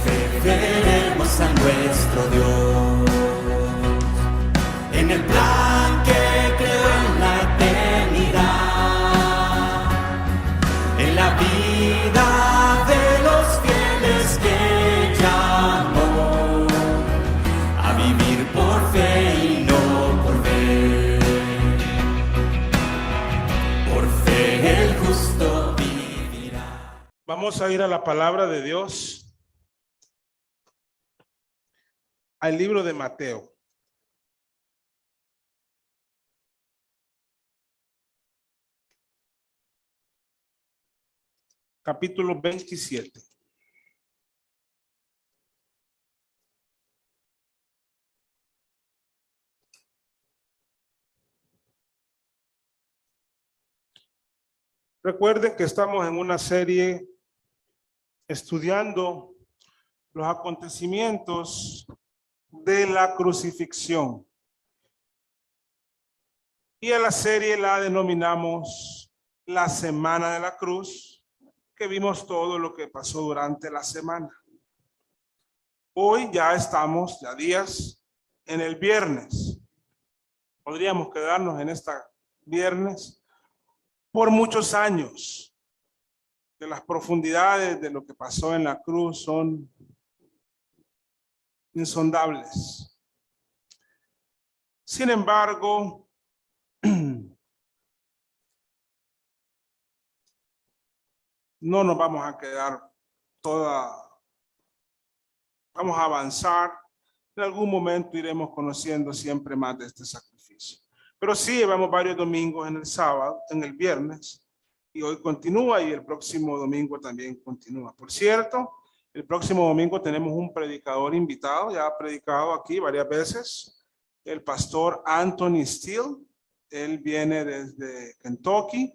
fe veremos a nuestro Dios, en el plan que creó en la eternidad, en la vida de los fieles que llamó a vivir por fe y no por ver. Por fe el justo vivirá. Vamos a ir a la palabra de Dios, al libro de Mateo. Capítulo 27. Recuerden que estamos en una serie estudiando los acontecimientos de la crucifixión. Y a la serie la denominamos la Semana de la Cruz, que vimos todo lo que pasó durante la semana. Hoy ya estamos, ya días, en el viernes. Podríamos quedarnos en esta viernes por muchos años, que las profundidades de lo que pasó en la cruz son insondables. Sin embargo, no nos vamos a quedar vamos a avanzar. En algún momento iremos conociendo siempre más de este sacrificio. Pero sí, llevamos varios domingos en el sábado, en el viernes, y hoy continúa y el próximo domingo también continúa. Por cierto, el próximo domingo tenemos un predicador invitado, ya ha predicado aquí varias veces, el pastor Anthony Steele. Él viene desde Kentucky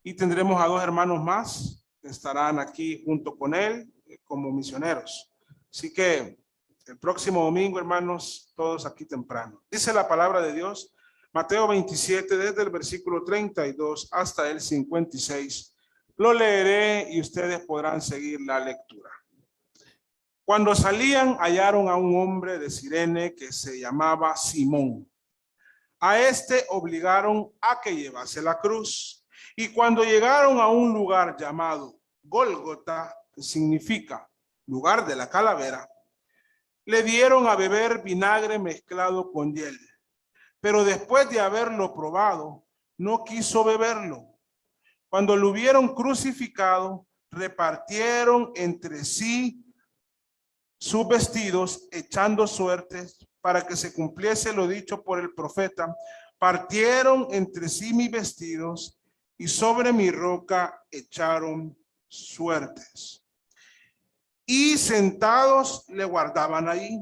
y tendremos a dos hermanos más que estarán aquí junto con él como misioneros. Así que el próximo domingo, hermanos, todos aquí temprano. Dice la palabra de Dios, Mateo 27, desde el versículo 32 hasta el 56. Lo leeré y ustedes podrán seguir la lectura. Cuando salían, hallaron a un hombre de Cirene que se llamaba Simón. A este obligaron a que llevase la cruz. Y cuando llegaron a un lugar llamado Gólgota, que significa lugar de la calavera, le dieron a beber vinagre mezclado con hiel. Pero después de haberlo probado, no quiso beberlo. Cuando lo hubieron crucificado, repartieron entre sí sus vestidos, echando suertes para que se cumpliese lo dicho por el profeta. Partieron entre sí mis vestidos y sobre mi roca echaron suertes. Y sentados le guardaban ahí.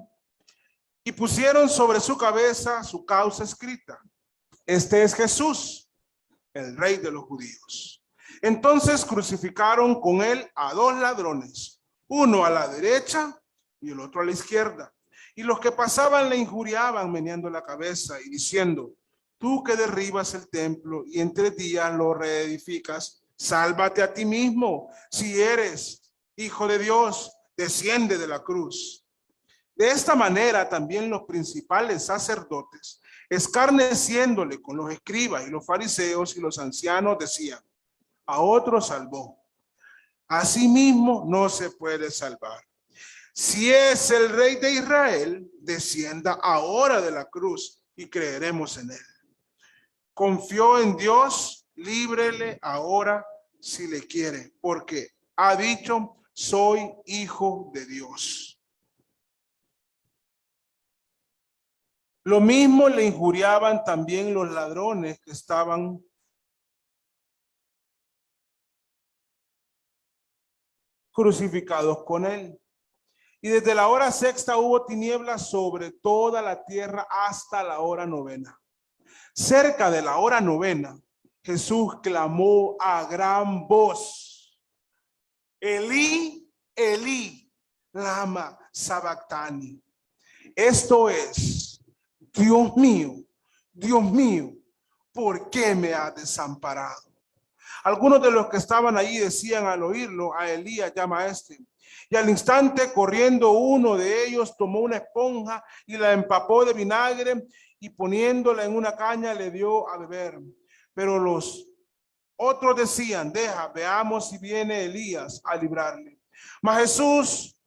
Y pusieron sobre su cabeza su causa escrita: este es Jesús, el Rey de los judíos. Entonces crucificaron con él a dos ladrones, uno a la derecha y el otro a la izquierda. Y los que pasaban le injuriaban, meneando la cabeza y diciendo: tú que derribas el templo y en 3 días lo reedificas, sálvate a ti mismo. Si eres hijo de Dios, desciende de la cruz. De esta manera también los principales sacerdotes, escarneciéndole con los escribas y los fariseos y los ancianos, decían: a otro salvó, a sí mismo no se puede salvar. Si es el Rey de Israel, descienda ahora de la cruz y creeremos en él. Confió en Dios, líbrele ahora si le quiere, porque ha dicho: soy hijo de Dios. Lo mismo le injuriaban también los ladrones que estaban crucificados con él. Y desde la hora 6 hubo tinieblas sobre toda la tierra hasta la hora 9. Cerca de la hora 9, Jesús clamó a gran voz: Elí, Elí, lama sabactani. Esto es: Dios mío, ¿por qué me has desamparado? Algunos de los que estaban allí decían al oírlo: a Elías llama a este. Y al instante, corriendo uno de ellos, tomó una esponja y la empapó de vinagre y poniéndola en una caña le dio a beber. Pero los otros decían, deja, veamos si viene Elías a librarle. Mas Jesús,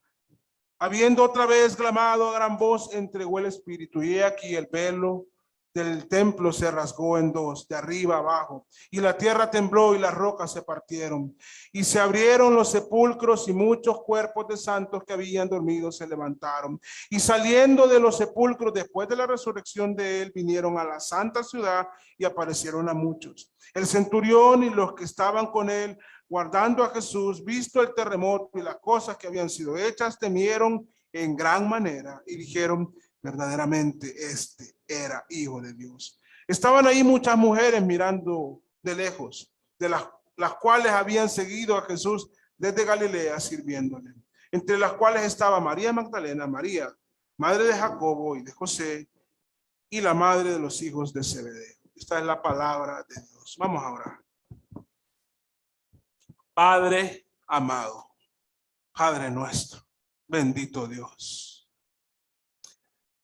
habiendo otra vez clamado a gran voz, entregó el espíritu. Y he aquí el velo del templo se rasgó en dos, de arriba abajo, y la tierra tembló y las rocas se partieron, y se abrieron los sepulcros, y muchos cuerpos de santos que habían dormido se levantaron, y saliendo de los sepulcros después de la resurrección de él, vinieron a la santa ciudad y aparecieron a muchos. El centurión y los que estaban con él, guardando a Jesús, visto el terremoto y las cosas que habían sido hechas, temieron en gran manera y dijeron, verdaderamente este era hijo de Dios. Estaban ahí muchas mujeres mirando de lejos, de las cuales habían seguido a Jesús desde Galilea sirviéndole, entre las cuales estaba María Magdalena, María, madre de Jacobo y de José, y la madre de los hijos de Zebedeo. Esta es la palabra de Dios. Vamos a orar. Padre amado, Padre nuestro, bendito Dios.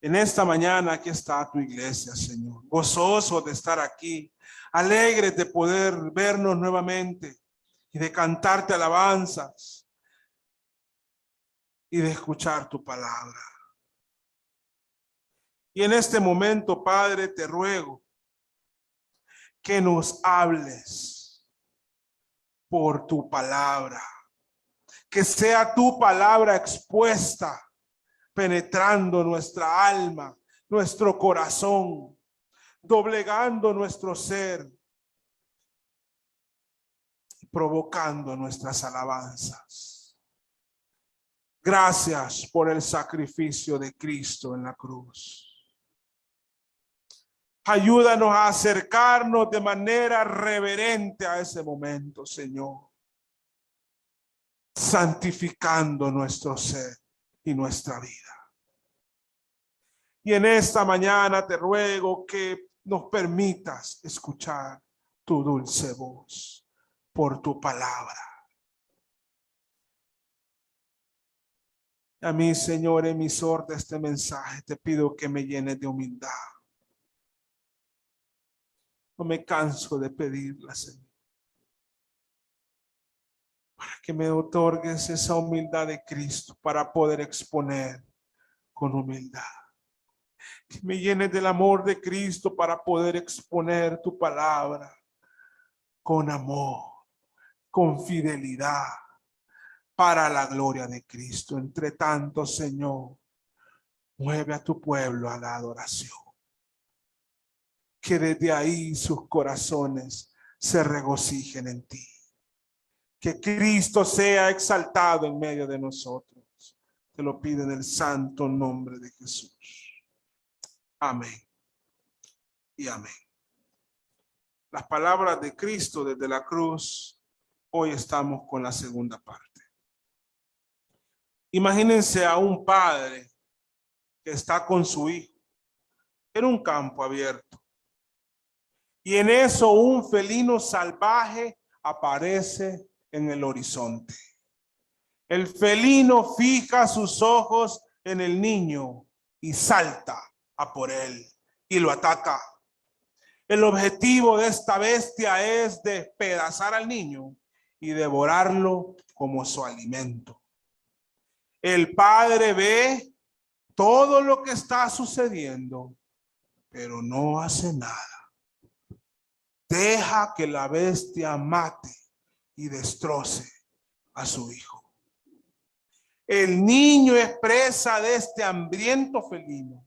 En esta mañana aquí está tu iglesia, Señor, gozoso de estar aquí, alegres de poder vernos nuevamente y de cantarte alabanzas y de escuchar tu palabra. Y en este momento, Padre, te ruego que nos hables por tu palabra, que sea tu palabra expuesta, penetrando nuestra alma, nuestro corazón, doblegando nuestro ser, provocando nuestras alabanzas. Gracias por el sacrificio de Cristo en la cruz. Ayúdanos a acercarnos de manera reverente a ese momento, Señor, santificando nuestro ser y nuestra vida. Y en esta mañana te ruego que nos permitas escuchar tu dulce voz por tu palabra. A mí, Señor, emisor de este mensaje, te pido que me llenes de humildad. No me canso de pedirla, Señor, para que me otorgues esa humildad de Cristo para poder exponer con humildad. Que me llenes del amor de Cristo para poder exponer tu palabra con amor, con fidelidad, para la gloria de Cristo. Entre tanto, Señor, mueve a tu pueblo a la adoración. Que desde ahí sus corazones se regocijen en ti. Que Cristo sea exaltado en medio de nosotros. Te lo pido en el santo nombre de Jesús. Amén y amén. Las palabras de Cristo desde la cruz, hoy estamos con la segunda parte. Imagínense a un padre que está con su hijo en un campo abierto. Y en eso un felino salvaje aparece en el horizonte. El felino fija sus ojos en el niño y salta a por él y lo ataca. El objetivo de esta bestia es despedazar al niño y devorarlo como su alimento. El padre ve todo lo que está sucediendo, pero no hace nada. Deja que la bestia mate y destroce a su hijo. El niño es presa de este hambriento felino.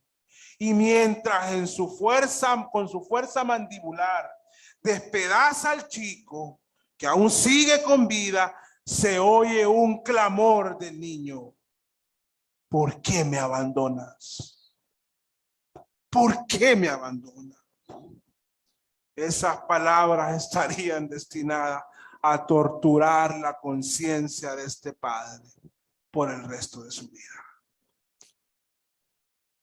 Y mientras con su fuerza mandibular despedaza al chico, que aún sigue con vida, se oye un clamor del niño. ¿Por qué me abandonas? ¿Por qué me abandonas? Esas palabras estarían destinadas a torturar la conciencia de este padre por el resto de su vida.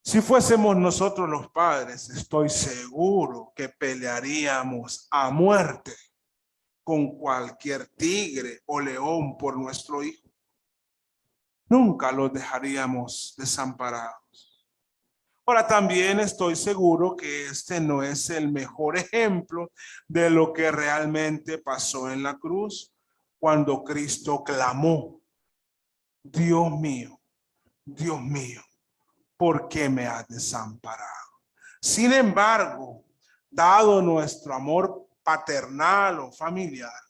Si fuésemos nosotros los padres, estoy seguro que pelearíamos a muerte con cualquier tigre o león por nuestro hijo. nunca los dejaríamos desamparados. Ahora también estoy seguro que este no es el mejor ejemplo de lo que realmente pasó en la cruz cuando Cristo clamó: Dios mío, ¿por qué me has desamparado? Sin embargo, dado nuestro amor paternal o familiar,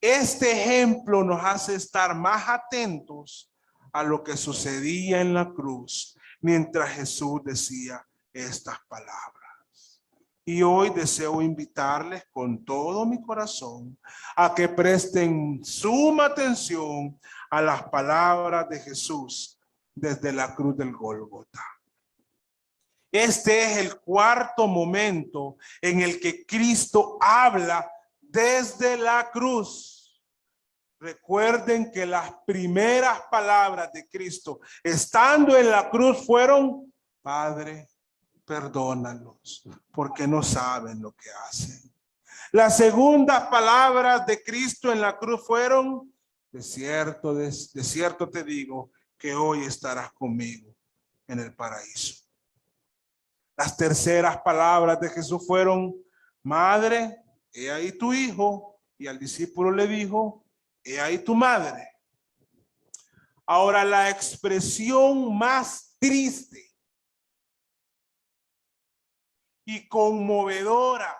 este ejemplo nos hace estar más atentos a lo que sucedía en la cruz mientras Jesús decía estas palabras. Y hoy deseo invitarles con todo mi corazón a que presten suma atención a las palabras de Jesús desde la cruz del Gólgota. Este es el cuarto momento en el que Cristo habla desde la cruz. Recuerden que las primeras palabras de Cristo estando en la cruz fueron: Padre, perdónalos, porque no saben lo que hacen. Las segundas palabras de Cristo en la cruz fueron: de cierto te digo que hoy estarás conmigo en el paraíso. Las terceras palabras de Jesús fueron: Madre, he ahí tu hijo. Y al discípulo le dijo: he ahí tu madre. Ahora, la expresión más triste y conmovedora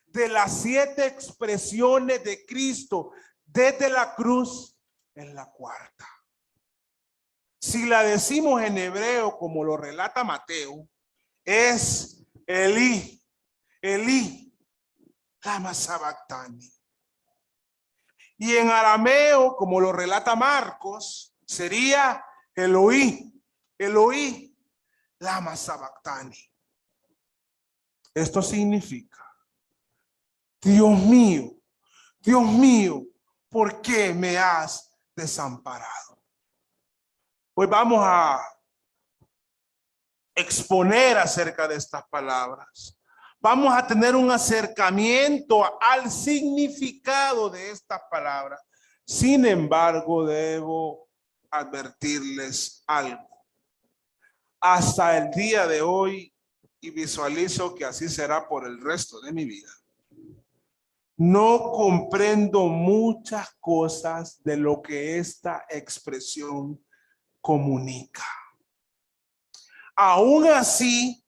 de las 7 expresiones de Cristo desde la cruz es la cuarta. Si la decimos en hebreo como lo relata Mateo, es Elí, Elí, lama sabactani. Y en arameo, como lo relata Marcos, sería Eloí, Eloí, lama sabactani. Esto significa: Dios mío, ¿por qué me has desamparado? Hoy vamos a exponer acerca de estas palabras. Vamos a tener un acercamiento al significado de estas palabras. Sin embargo, debo advertirles algo. Hasta el día de hoy, y visualizo que así será por el resto de mi vida, no comprendo muchas cosas de lo que esta expresión comunica. Aún así,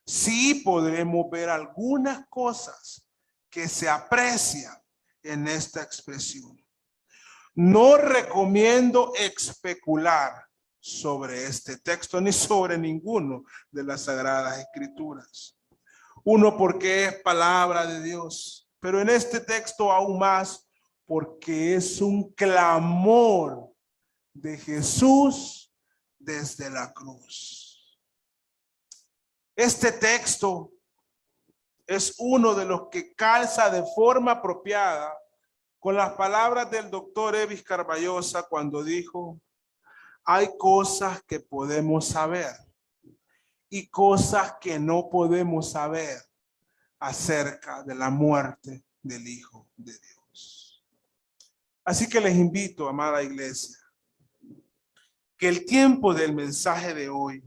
sí podremos ver algunas cosas que se aprecian en esta expresión. No recomiendo especular sobre este texto ni sobre ninguno de las Sagradas Escrituras. Uno, porque es palabra de Dios, pero en este texto aún más porque es un clamor de Jesús desde la cruz. Este texto es uno de los que calza de forma apropiada con las palabras del doctor Evis Carballosa cuando dijo: hay cosas que podemos saber y cosas que no podemos saber acerca de la muerte del Hijo de Dios. Así que les invito, amada iglesia, que el tiempo del mensaje de hoy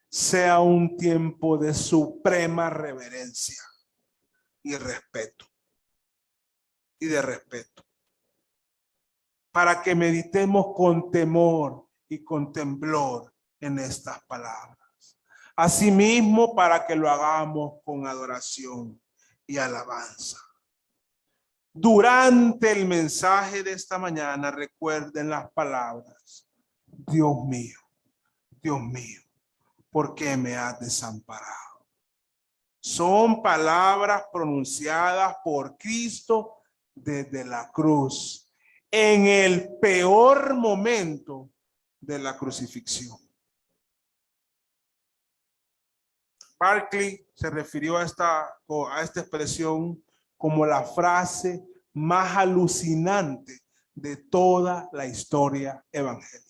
sea un tiempo de suprema reverencia y respeto. Para que meditemos con temor y con temblor en estas palabras. Asimismo, para que lo hagamos con adoración y alabanza. Durante el mensaje de esta mañana, recuerden las palabras: Dios mío, ¿por qué me has desamparado? Son palabras pronunciadas por Cristo desde la cruz, en el peor momento de la crucifixión. Barclay se refirió a esta expresión como la frase más alucinante de toda la historia evangélica.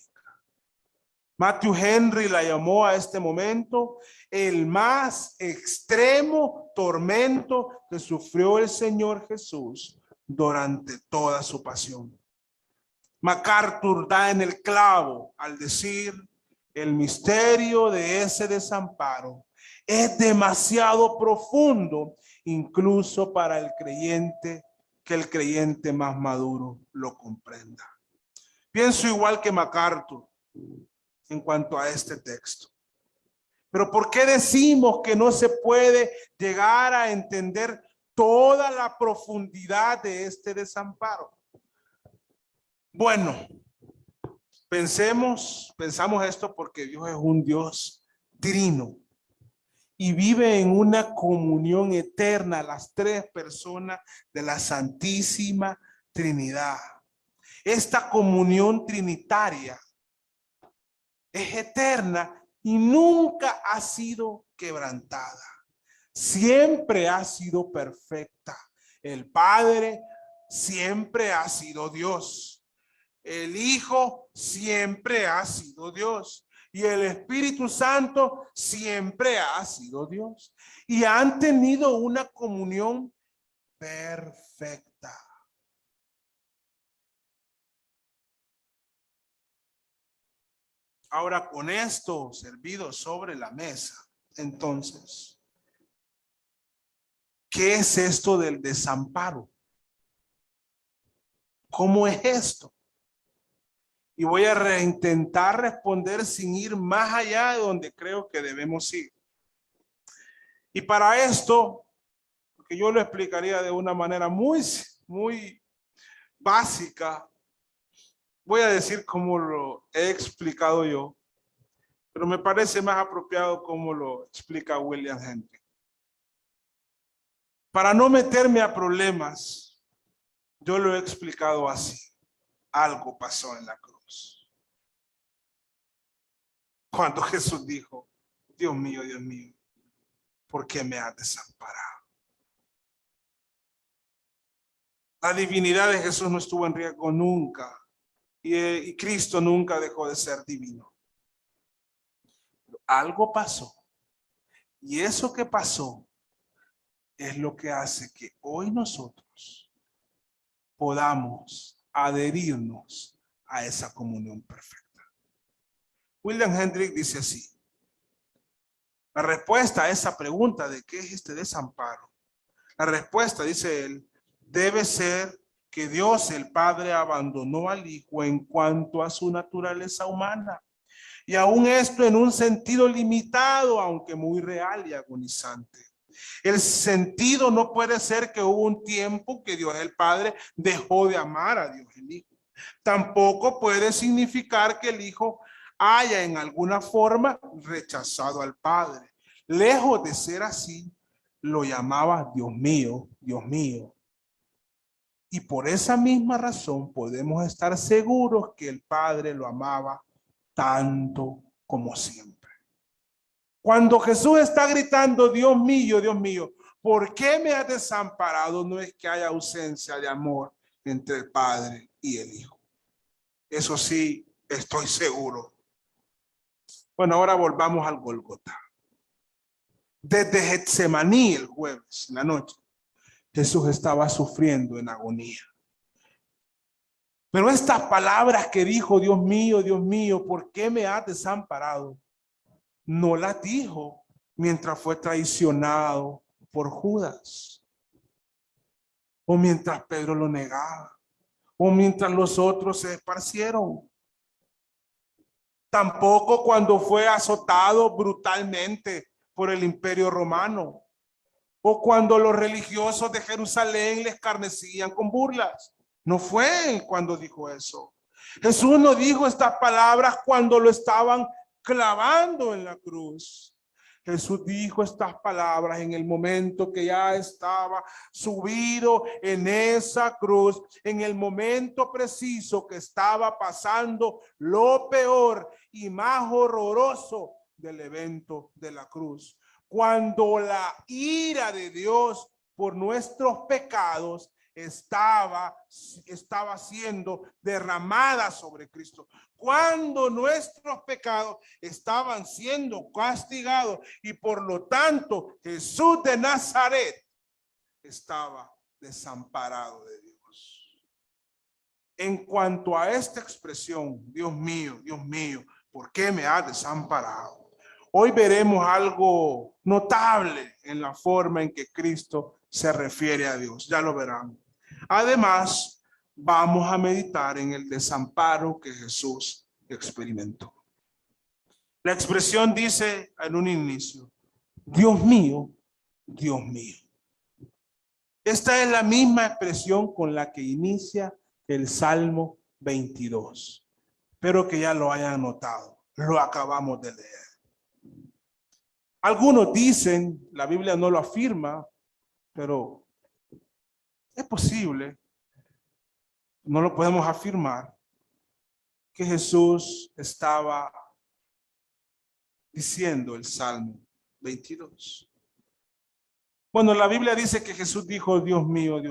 Matthew Henry la llamó a este momento el más extremo tormento que sufrió el Señor Jesús durante toda su pasión. MacArthur da en el clavo al decir: el misterio de ese desamparo es demasiado profundo, incluso para el creyente, que el creyente más maduro lo comprenda. Pienso igual que MacArthur en cuanto a este texto. Pero ¿por qué decimos que no se puede llegar a entender toda la profundidad de este desamparo? Bueno, pensamos esto porque Dios es un Dios trino y vive en una comunión eterna, las tres personas de la Santísima Trinidad. Esta comunión trinitaria es eterna y nunca ha sido quebrantada. Siempre ha sido perfecta. El Padre siempre ha sido Dios. El Hijo siempre ha sido Dios. Y el Espíritu Santo siempre ha sido Dios. Y han tenido una comunión perfecta. Ahora, con esto servido sobre la mesa, entonces, ¿qué es esto del desamparo? ¿Cómo es esto? Y voy a reintentar responder sin ir más allá de donde creo que debemos ir. Y para esto, porque yo lo explicaría de una manera muy básica, voy a decir cómo lo he explicado yo, pero me parece más apropiado cómo lo explica William Hendricks. Para no meterme a problemas, yo lo he explicado así. Algo pasó en la cruz. Cuando Jesús dijo: Dios mío, ¿por qué me has desamparado? La divinidad de Jesús no estuvo en riesgo nunca. Y Cristo nunca dejó de ser divino. Pero algo pasó. Y eso que pasó es lo que hace que hoy nosotros podamos adherirnos a esa comunión perfecta. William Hendricks dice así: la respuesta a esa pregunta de qué es este desamparo, la respuesta, dice él, debe ser que Dios el Padre abandonó al Hijo en cuanto a su naturaleza humana. Y aún esto en un sentido limitado, aunque muy real y agonizante. El sentido no puede ser que hubo un tiempo que Dios el Padre dejó de amar a Dios el Hijo. Tampoco puede significar que el Hijo haya en alguna forma rechazado al Padre. Lejos de ser así, lo llamaba Dios mío, Dios mío. Y por esa misma razón podemos estar seguros que el Padre lo amaba tanto como siempre. Cuando Jesús está gritando: Dios mío, ¿por qué me has desamparado? No es que haya ausencia de amor entre el Padre y el Hijo. Eso sí, estoy seguro. Bueno, ahora volvamos al Gólgota. Desde Getsemaní el jueves, en la noche, Jesús estaba sufriendo en agonía. Pero estas palabras que dijo: Dios mío, ¿por qué me has desamparado?, no las dijo mientras fue traicionado por Judas, o mientras Pedro lo negaba, o mientras los otros se esparcieron. Tampoco cuando fue azotado brutalmente por el Imperio Romano, o cuando los religiosos de Jerusalén le escarnecían con burlas. No fue cuando dijo eso. Jesús no dijo estas palabras cuando lo estaban clavando en la cruz. Jesús dijo estas palabras en el momento que ya estaba subido en esa cruz, en el momento preciso que estaba pasando lo peor y más horroroso del evento de la cruz. Cuando la ira de Dios por nuestros pecados estaba siendo derramada sobre Cristo. Cuando nuestros pecados estaban siendo castigados y por lo tanto Jesús de Nazaret estaba desamparado de Dios. En cuanto a esta expresión, Dios mío, ¿por qué me has desamparado? Hoy veremos algo notable en la forma en que Cristo se refiere a Dios. Ya lo verán. Además, vamos a meditar en el desamparo que Jesús experimentó. La expresión dice en un inicio, Dios mío, Dios mío. Esta es la misma expresión con la que inicia el Salmo 22. Espero que ya lo hayan notado. Lo acabamos de leer. Algunos dicen, la Biblia no lo afirma, pero es posible, no lo podemos afirmar, que Jesús estaba diciendo el Salmo 22. Bueno, la Biblia dice que Jesús dijo, Dios mío,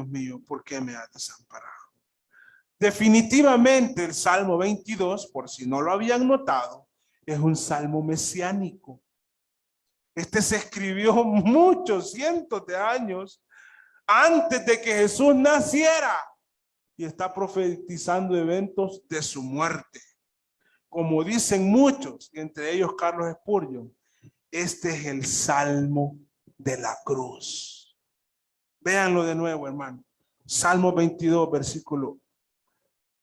¿por qué me has desamparado? Definitivamente el Salmo 22, por si no lo habían notado, es un salmo mesiánico. Este se escribió muchos cientos de años antes de que Jesús naciera y está profetizando eventos de su muerte. Como dicen muchos, entre ellos Carlos Spurgeon, este es el Salmo de la cruz. Véanlo de nuevo, hermano. Salmo 22, versículo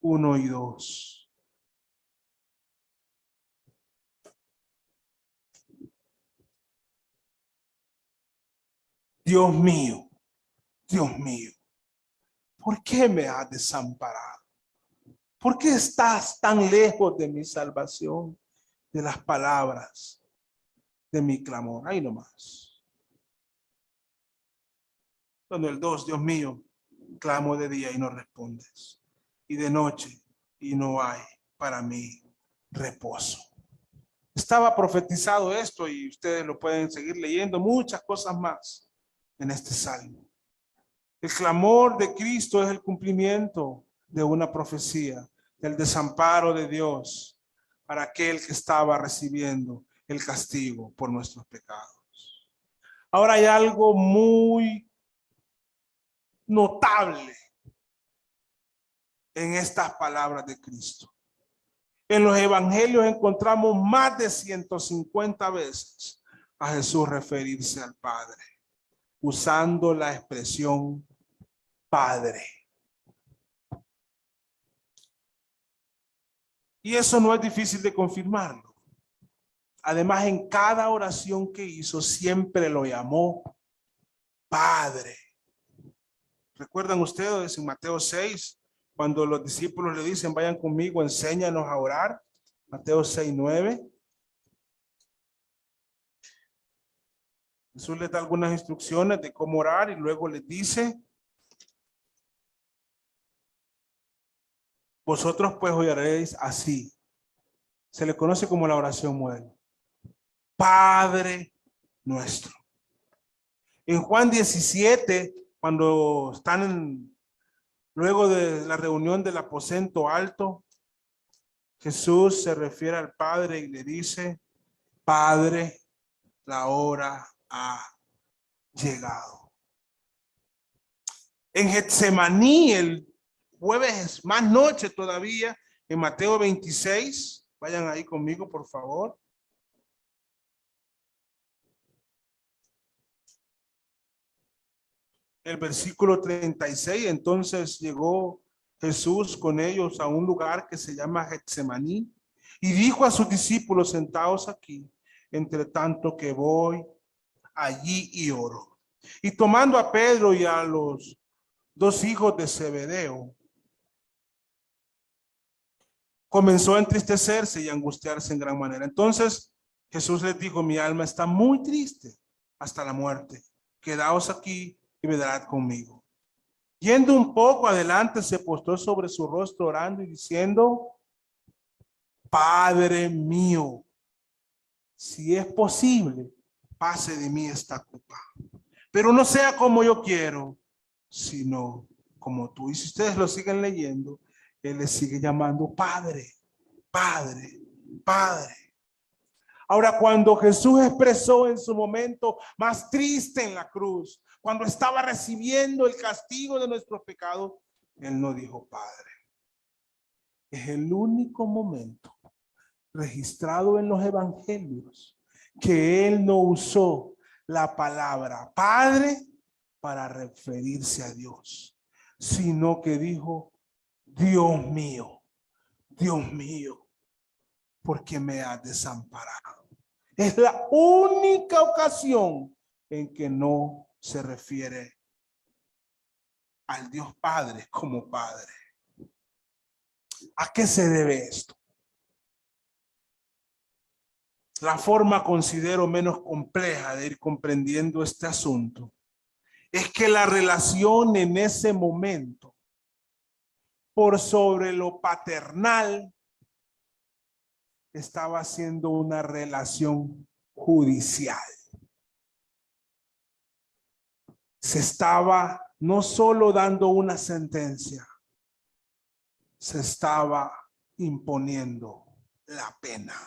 1 y 2. Dios mío, ¿por qué me has desamparado? ¿Por qué estás tan lejos de mi salvación, de las palabras de mi clamor? Ahí nomás. Cuando el 2, Dios mío, clamo de día y no respondes, y de noche y no hay para mí reposo. Estaba profetizado esto y ustedes lo pueden seguir leyendo, muchas cosas más en este salmo. El clamor de Cristo es el cumplimiento de una profecía, del desamparo de Dios para aquel que estaba recibiendo el castigo por nuestros pecados. Ahora hay algo muy notable en estas palabras de Cristo. En los evangelios encontramos más de 150 veces a Jesús referirse al Padre, usando la expresión Padre. Y eso no es difícil de confirmarlo. Además, en cada oración que hizo, siempre lo llamó Padre. ¿Recuerdan ustedes en Mateo 6, cuando los discípulos le dicen, vayan conmigo, enséñanos a orar? Mateo 6, 9. Jesús les da algunas instrucciones de cómo orar y luego les dice, vosotros pues oraréis así. Se le conoce como la oración modelo. Padre nuestro. En Juan 17, cuando están luego de la reunión del aposento alto, Jesús se refiere al Padre y le dice, Padre, la hora ha llegado. En Getsemaní, el jueves más noche todavía, en Mateo 26, vayan ahí conmigo por favor. El versículo 36, entonces llegó Jesús con ellos a un lugar que se llama Getsemaní y dijo a sus discípulos, sentaos aquí, entre tanto que voy allí y oro. Y tomando a Pedro y a los dos hijos de Zebedeo, comenzó a entristecerse y a angustiarse en gran manera. Entonces Jesús les dijo, mi alma está muy triste hasta la muerte. Quedaos aquí y velad conmigo. Yendo un poco adelante, se postró sobre su rostro orando y diciendo, Padre mío, si es posible, pase de mí esta copa. Pero no sea como yo quiero, sino como tú. Y si ustedes lo siguen leyendo, Él les sigue llamando Padre, Padre, Padre. Ahora, cuando Jesús expresó en su momento más triste en la cruz, cuando estaba recibiendo el castigo de nuestros pecados, Él no dijo Padre. Es el único momento registrado en los evangelios que él no usó la palabra Padre para referirse a Dios, sino que dijo, Dios mío, ¿por qué me has desamparado? Es la única ocasión en que no se refiere al Dios Padre como Padre. ¿A qué se debe esto? La forma considero menos compleja de ir comprendiendo este asunto es que la relación en ese momento, por sobre lo paternal, estaba siendo una relación judicial. Se estaba no solo dando una sentencia, se estaba imponiendo la pena.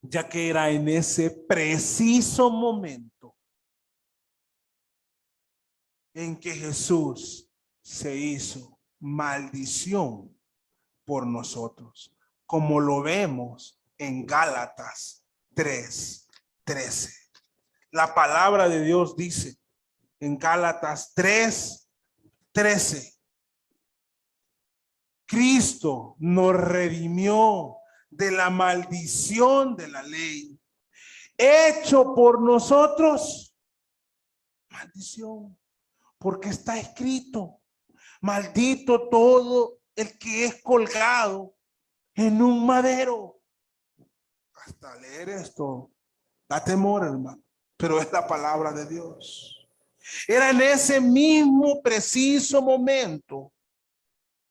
Ya que era en ese preciso momento en que Jesús se hizo maldición por nosotros, como lo vemos en Gálatas 3:13. La palabra de Dios dice en Gálatas 3:13, Cristo nos redimió de la maldición de la ley, hecho por nosotros maldición, porque está escrito, maldito todo el que es colgado en un madero. Hasta leer esto da temor, hermano, pero es la palabra de Dios. Era en ese mismo preciso momento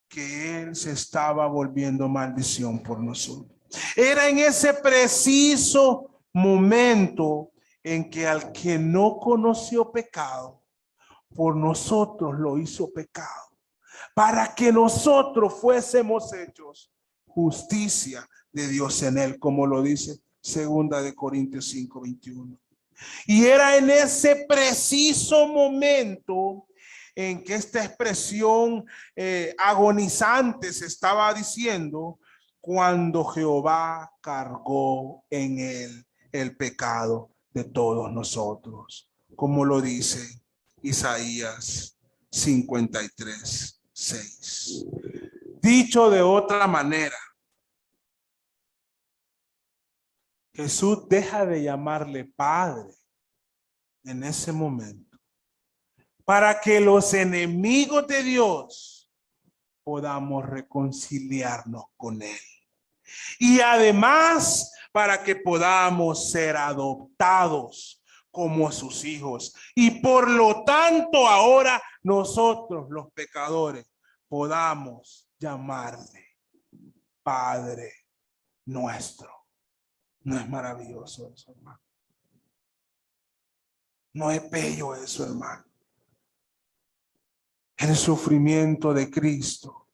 que él se estaba volviendo maldición por nosotros. Era en ese preciso momento en que al que no conoció pecado, por nosotros lo hizo pecado, para que nosotros fuésemos hechos justicia de Dios en él, como lo dice 2 Corintios 5:21. Y era en ese preciso momento en que esta expresión agonizante se estaba diciendo, cuando Jehová cargó en él el pecado de todos nosotros, como lo dice Isaías 53:6. Dicho de otra manera, Jesús deja de llamarle Padre en ese momento para que los enemigos de Dios podamos reconciliarnos con él. Y además para que podamos ser adoptados como sus hijos. Y por lo tanto ahora nosotros los pecadores podamos llamarle Padre nuestro. ¿No es maravilloso eso, hermano? No es bello eso, hermano. El sufrimiento de Cristo,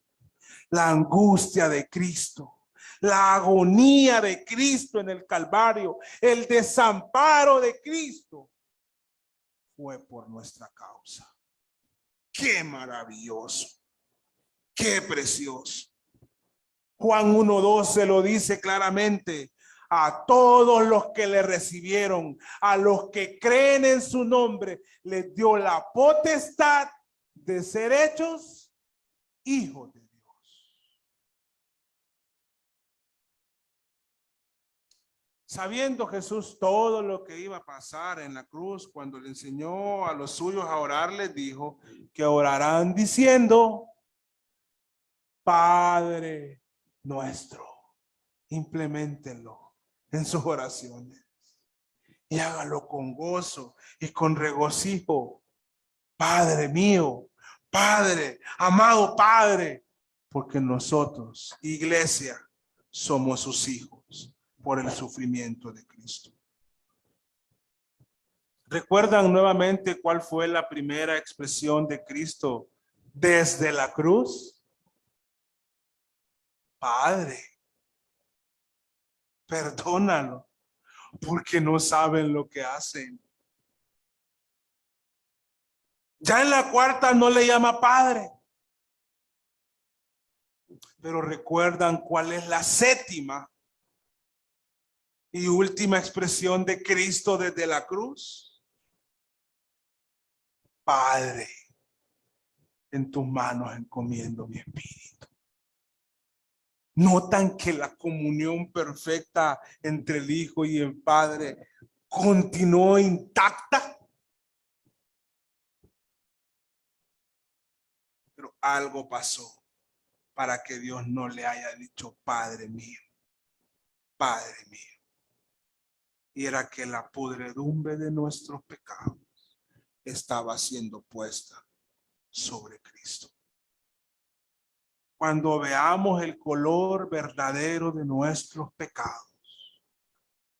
la angustia de Cristo, la agonía de Cristo en el Calvario, el desamparo de Cristo fue por nuestra causa. ¡Qué maravilloso! ¡Qué precioso! Juan 1:12 lo dice claramente. A todos los que le recibieron, a los que creen en su nombre, les dio la potestad de ser hechos hijos de Dios. Sabiendo Jesús todo lo que iba a pasar en la cruz, cuando le enseñó a los suyos a orar, les dijo que orarán diciendo, Padre nuestro. Implementenlo en sus oraciones y hágalo con gozo y con regocijo. Padre mío, Padre, amado Padre, porque nosotros, iglesia, somos sus hijos por el sufrimiento de Cristo. ¿Recuerdan nuevamente cuál fue la primera expresión de Cristo desde la cruz? Padre, perdónalo, porque no saben lo que hacen. Ya en la cuarta no le llama Padre. Pero ¿recuerdan cuál es la séptima y última expresión de Cristo desde la cruz? Padre, en tus manos encomiendo mi espíritu. ¿Notan que la comunión perfecta entre el Hijo y el Padre continuó intacta? Pero algo pasó para que Dios no le haya dicho Padre mío, Padre mío. Y era que la podredumbre de nuestros pecados estaba siendo puesta sobre Cristo. Cuando veamos el color verdadero de nuestros pecados,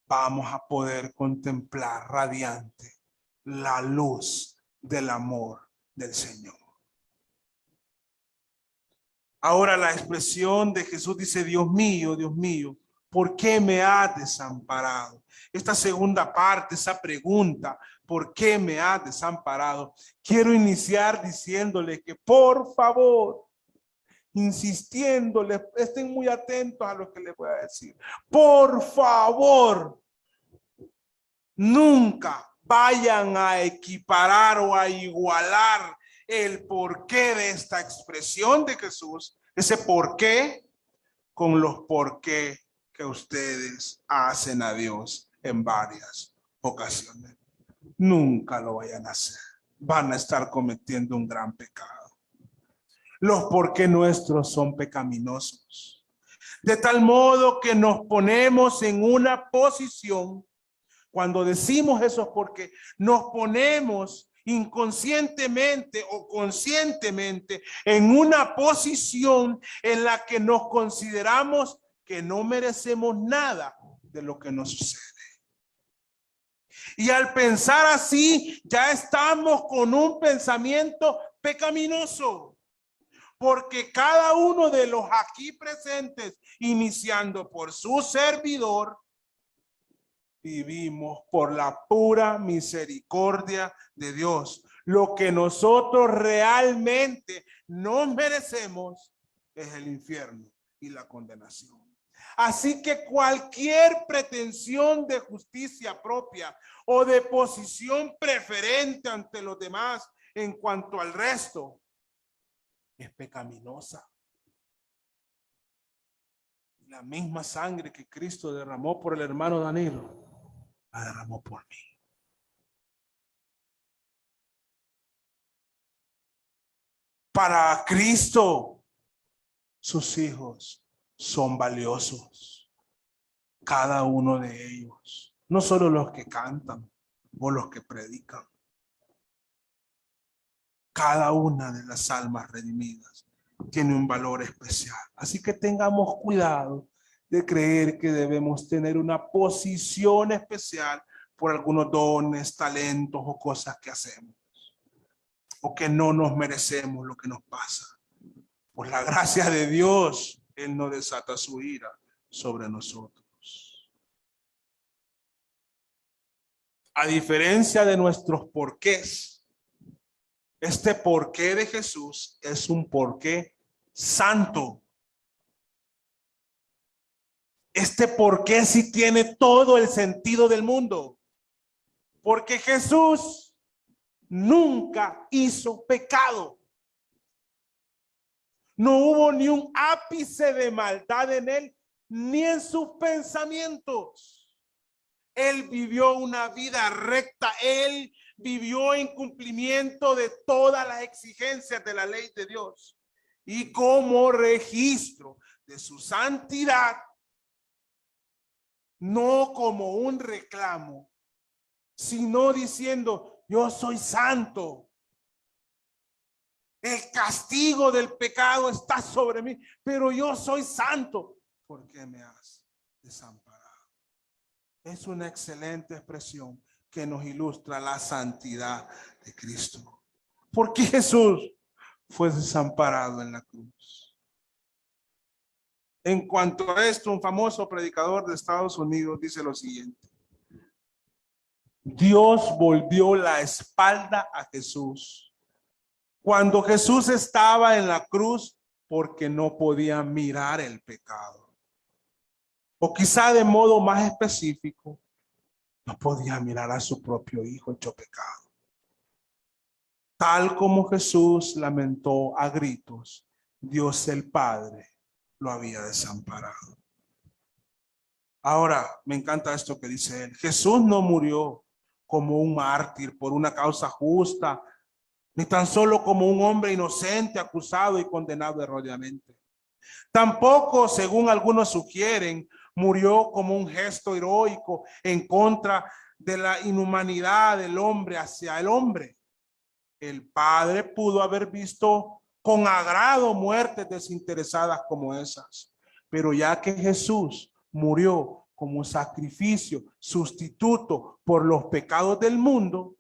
vamos a poder contemplar radiante la luz del amor del Señor. Ahora la expresión de Jesús dice, Dios mío, ¿por qué me has desamparado? Esta segunda parte, esa pregunta, ¿por qué me has desamparado? Quiero iniciar diciéndole que por favor, insistiéndoles, estén muy atentos a lo que les voy a decir. Por favor, nunca vayan a equiparar o a igualar el porqué de esta expresión de Jesús, ese porqué, con los porqué que ustedes hacen a Dios en varias ocasiones. Nunca lo vayan a hacer. Van a estar cometiendo un gran pecado. Los porqué nuestros son pecaminosos. De tal modo que nos ponemos en una posición, cuando decimos eso, porque nos ponemos inconscientemente o conscientemente en una posición en la que nos consideramos que no merecemos nada de lo que nos sucede. Y al pensar así, ya estamos con un pensamiento pecaminoso. Porque cada uno de los aquí presentes, iniciando por su servidor, vivimos por la pura misericordia de Dios. Lo que nosotros realmente no merecemos es el infierno y la condenación. Así que cualquier pretensión de justicia propia o de posición preferente ante los demás en cuanto al resto es pecaminosa. La misma sangre que Cristo derramó por el hermano Danilo, la derramó por mí. Para Cristo, sus hijos son valiosos. Cada uno de ellos. No solo los que cantan o los que predican. Cada una de las almas redimidas tiene un valor especial. Así que tengamos cuidado de creer que debemos tener una posición especial por algunos dones, talentos o cosas que hacemos. O que no nos merecemos lo que nos pasa. Por la gracia de Dios, Él no desata su ira sobre nosotros. A diferencia de nuestros porqués, este porqué de Jesús es un porqué santo. Este porqué sí tiene todo el sentido del mundo. Porque Jesús nunca hizo pecado. No hubo ni un ápice de maldad en él, ni en sus pensamientos. Él vivió una vida recta. Él vivió en cumplimiento de todas las exigencias de la ley de Dios. Y como registro de su santidad, no como un reclamo, sino diciendo, yo soy santo. El castigo del pecado está sobre mí, pero yo soy santo. ¿Por qué me has desamparado? Es una excelente expresión que nos ilustra la santidad de Cristo. ¿Por qué Jesús fue desamparado en la cruz? En cuanto a esto, un famoso predicador de Estados Unidos dice lo siguiente: Dios volvió la espalda a Jesús Cuando Jesús estaba en la cruz, porque no podía mirar el pecado. O quizá de modo más específico, no podía mirar a su propio hijo hecho pecado. Tal como Jesús lamentó a gritos, Dios el Padre lo había desamparado. Ahora, me encanta esto que dice él. Jesús no murió como un mártir por una causa justa, ni tan solo como un hombre inocente acusado y condenado erróneamente. Tampoco, según algunos sugieren, murió como un gesto heroico en contra de la inhumanidad del hombre hacia el hombre. El Padre pudo haber visto con agrado muertes desinteresadas como esas, pero ya que Jesús murió como sacrificio sustituto por los pecados del mundo,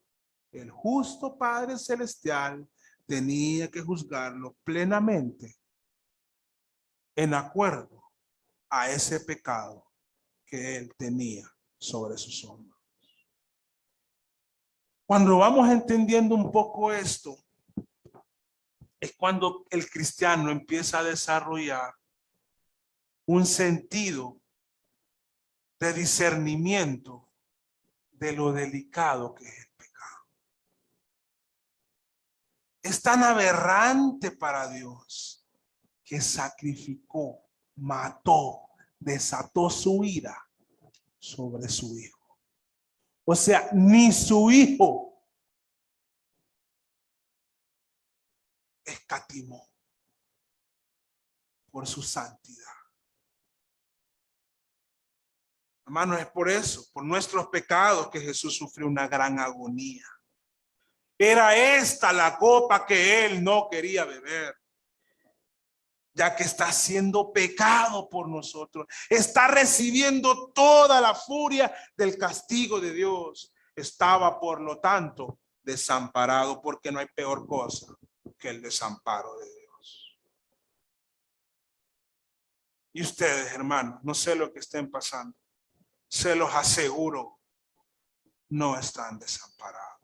el justo Padre Celestial tenía que juzgarlo plenamente en acuerdo a ese pecado que él tenía sobre sus hombros. Cuando vamos entendiendo un poco esto, es cuando el cristiano empieza a desarrollar un sentido de discernimiento de lo delicado que es el pecado. Es tan aberrante para Dios que sacrificó, mató, desató su ira sobre su hijo. O sea, ni su hijo escatimó por su santidad. Hermanos, es por eso, por nuestros pecados, que Jesús sufrió una gran agonía. Era esta la copa que él no quería beber, ya que está siendo pecado por nosotros. Está recibiendo toda la furia del castigo de Dios. Estaba, por lo tanto, desamparado, porque no hay peor cosa que el desamparo de Dios. Y ustedes, hermanos, no sé lo que estén pasando, se los aseguro, no están desamparados.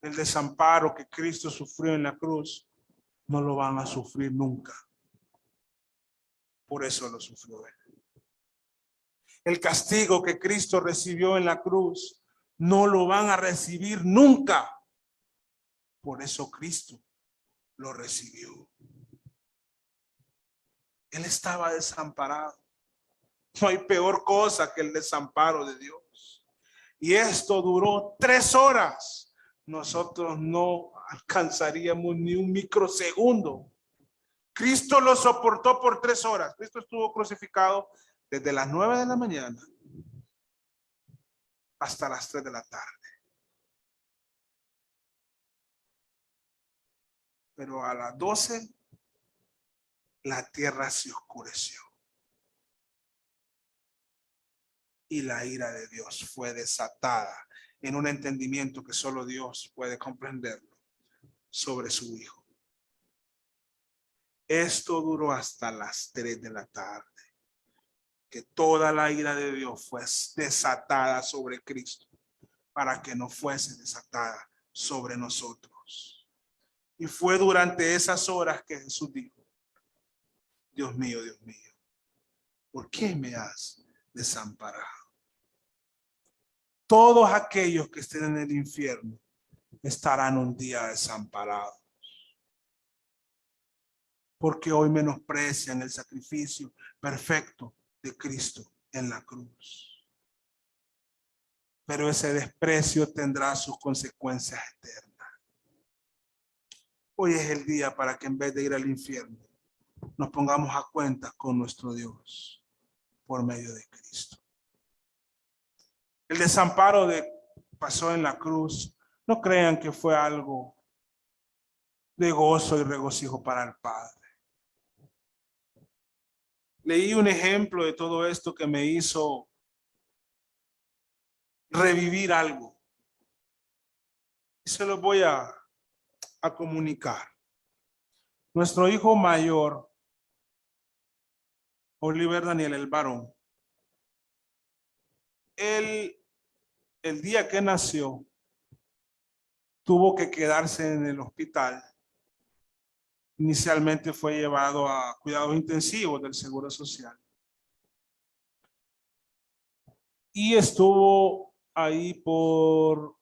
El desamparo que Cristo sufrió en la cruz, no lo van a sufrir nunca. Por eso lo sufrió él. El castigo que Cristo recibió en la cruz, no lo van a recibir nunca. Por eso Cristo lo recibió. Él estaba desamparado. No hay peor cosa que el desamparo de Dios. Y esto duró 3 horas. Nosotros no alcanzaríamos ni un microsegundo. Cristo lo soportó por 3 horas. Cristo estuvo crucificado desde las 9 de la mañana hasta las 3 de la tarde. Pero a las 12 la tierra se oscureció. Y la ira de Dios fue desatada en un entendimiento que solo Dios puede comprenderlo sobre su hijo. Esto duró hasta las 3 de la tarde, que toda la ira de Dios fue desatada sobre Cristo para que no fuese desatada sobre nosotros. Y fue durante esas horas que Jesús dijo: Dios mío, ¿por qué me has desamparado? Todos aquellos que estén en el infierno estarán un día desamparados, porque hoy menosprecian el sacrificio perfecto de Cristo en la cruz. Pero ese desprecio tendrá sus consecuencias eternas. Hoy es el día para que, en vez de ir al infierno, nos pongamos a cuentas con nuestro Dios por medio de Cristo. El desamparo pasó en la cruz. No crean que fue algo de gozo y regocijo para el Padre. Leí un ejemplo de todo esto que me hizo revivir algo. Y se lo voy a comunicar. Nuestro hijo mayor, Oliver Daniel, el varón, él, el día que nació, tuvo que quedarse en el hospital. Inicialmente fue llevado a cuidados intensivos del Seguro Social. Y estuvo ahí por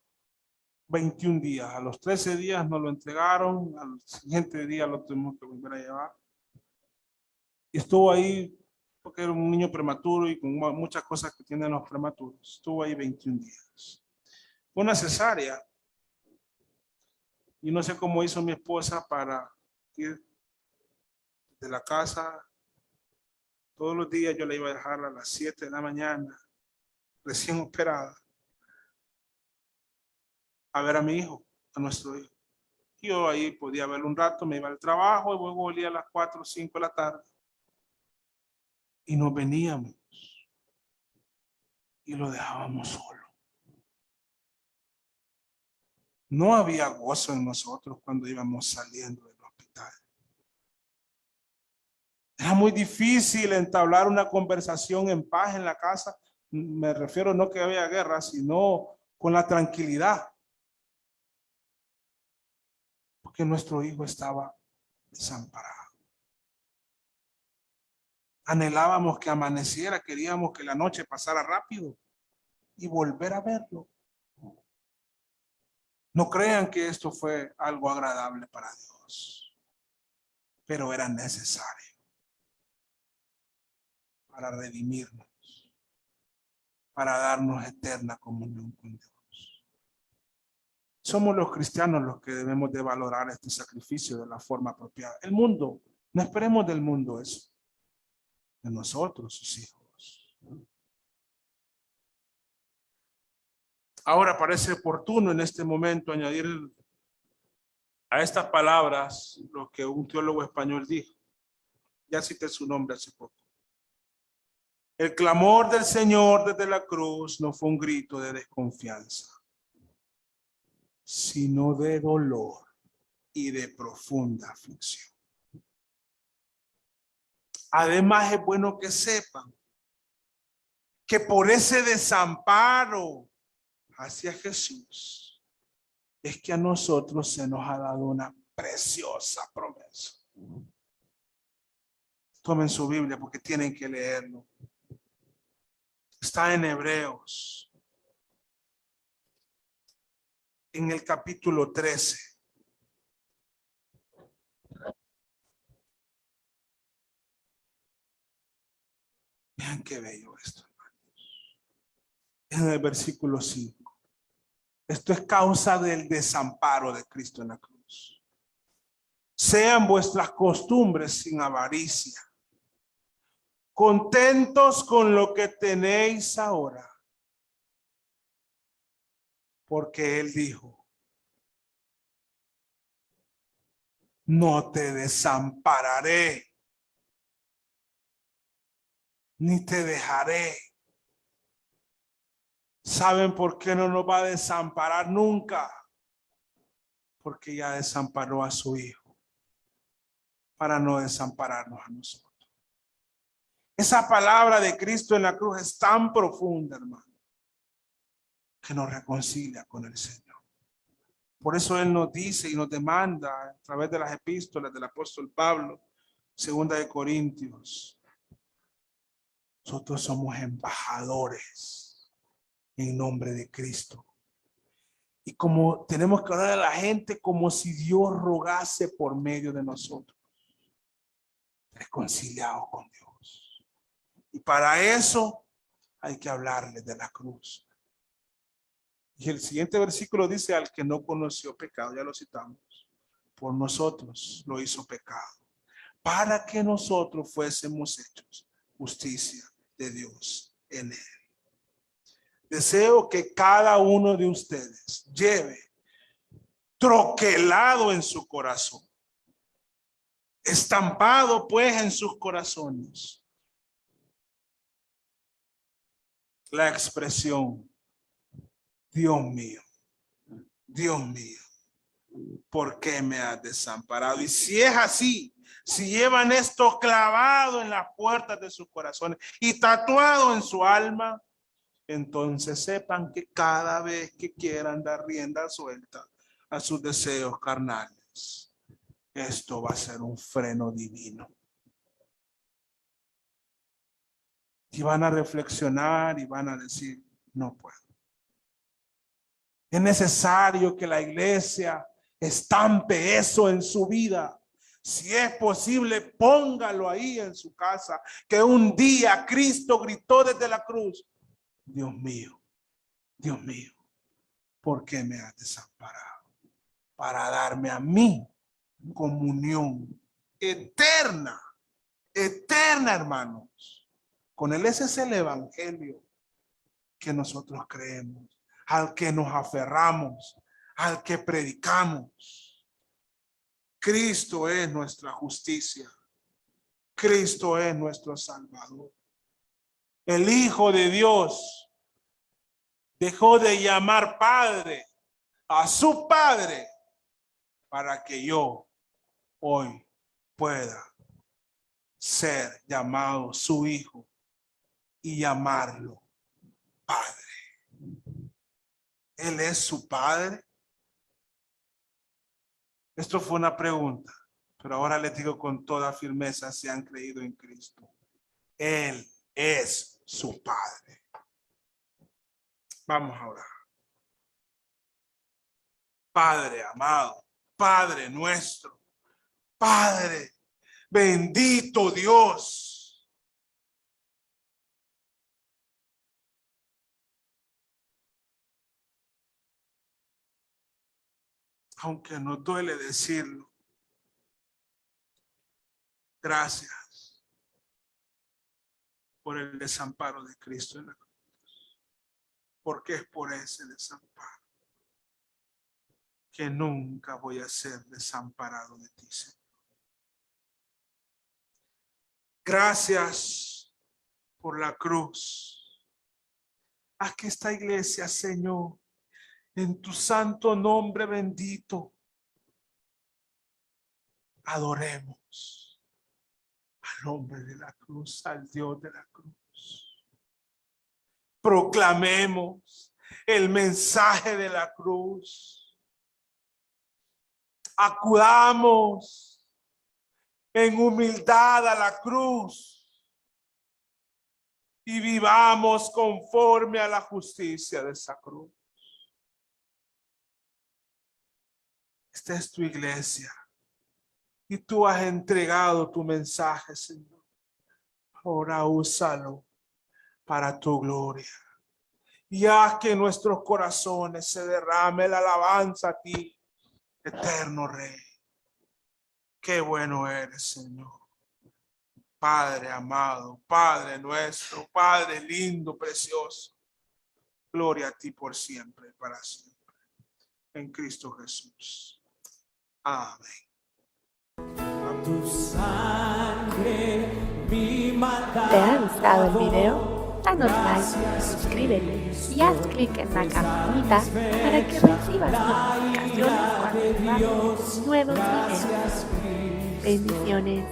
21 días. A los 13 días nos lo entregaron, al siguiente día lo tuvimos que volver a llevar. Y estuvo ahí porque era un niño prematuro y con muchas cosas que tienen los prematuros. Estuvo ahí 21 días. Fue una cesárea. Y no sé cómo hizo mi esposa para ir de la casa. Todos los días yo la iba a dejar a las 7 de la mañana, recién operada, a ver a mi hijo, a nuestro hijo. Yo ahí podía verlo un rato, me iba al trabajo y luego volvía a las 4 o 5 de la tarde. Y nos veníamos y lo dejábamos solo. No había gozo en nosotros cuando íbamos saliendo del hospital. Era muy difícil entablar una conversación en paz en la casa. Me refiero no que había guerra, sino con la tranquilidad. Porque nuestro hijo estaba desamparado. Anhelábamos que amaneciera, queríamos que la noche pasara rápido y volver a verlo. No crean que esto fue algo agradable para Dios, pero era necesario para redimirnos, para darnos eterna comunión con Dios. Somos los cristianos los que debemos de valorar este sacrificio de la forma apropiada. El mundo, no esperemos del mundo eso, de nosotros, sus hijos. Ahora parece oportuno en este momento añadir a estas palabras lo que un teólogo español dijo. Ya cité su nombre hace poco. El clamor del Señor desde la cruz no fue un grito de desconfianza, sino de dolor y de profunda aflicción. Además, es bueno que sepan que por ese desamparo hacia Jesús es que a nosotros se nos ha dado una preciosa promesa. Tomen su Biblia porque tienen que leerlo. Está en Hebreos, en el capítulo 13. Vean qué bello esto, hermanos. En el versículo 5. Esto es causa del desamparo de Cristo en la cruz. Sean vuestras costumbres sin avaricia, contentos con lo que tenéis ahora. Porque Él dijo, no te desampararé, ni te dejaré. ¿Saben por qué no nos va a desamparar nunca? Porque ya desamparó a su Hijo para no desampararnos a nosotros. Esa palabra de Cristo en la cruz es tan profunda, hermano, que nos reconcilia con el Señor. Por eso Él nos dice y nos demanda a través de las epístolas del apóstol Pablo, 2 de Corintios. Nosotros somos embajadores en nombre de Cristo. Y como tenemos que hablar a la gente como si Dios rogase por medio de nosotros. Reconciliados con Dios. Y para eso hay que hablarle de la cruz. Y el siguiente versículo dice, al que no conoció pecado, ya lo citamos, por nosotros lo hizo pecado, para que nosotros fuésemos hechos justicia de Dios en él. Deseo que cada uno de ustedes lleve troquelado en su corazón, estampado pues en sus corazones, la expresión, Dios mío, ¿por qué me has desamparado? Y si es así, si llevan esto clavado en las puertas de sus corazones y tatuado en su alma, entonces sepan que cada vez que quieran dar rienda suelta a sus deseos carnales. Esto va a ser un freno divino. Y van a reflexionar y van a decir, no puedo. Es necesario que la iglesia estampe eso en su vida. Si es posible, póngalo ahí en su casa. Que un día Cristo gritó desde la cruz, Dios mío, ¿por qué me has desamparado? Para darme a mí comunión eterna, hermanos. Con él ese es el evangelio que nosotros creemos, al que nos aferramos, al que predicamos. Cristo es nuestra justicia. Cristo es nuestro Salvador. El Hijo de Dios dejó de llamar Padre a su Padre para que yo hoy pueda ser llamado su Hijo y llamarlo Padre. Él es su Padre. Esto fue una pregunta, pero ahora les digo con toda firmeza, si han creído en Cristo, Él es su Padre. Vamos a orar. Padre amado, Padre nuestro, Padre, bendito Dios. Aunque nos duele decirlo, gracias por el desamparo de Cristo en la cruz. Porque es por ese desamparo que nunca voy a ser desamparado de ti, Señor. Gracias por la cruz. Haz que esta iglesia, Señor, en tu santo nombre bendito, adoremos al hombre de la cruz, al Dios de la cruz. Proclamemos el mensaje de la cruz. Acudamos en humildad a la cruz y vivamos conforme a la justicia de esa cruz. Esta es tu iglesia y tú has entregado tu mensaje, Señor. Ahora úsalo para tu gloria y haz que en nuestros corazones se derrame la alabanza a ti, eterno Rey. Qué bueno eres, Señor. Padre amado, Padre nuestro, Padre lindo, precioso. Gloria a ti por siempre y para siempre. En Cristo Jesús. Amén. Tu sangre, mi maldad. ¿Te ha gustado el video? Danos like, suscríbete y haz clic en la campanita para que recibas notificaciones cuando subamos nuevos videos. Bendiciones.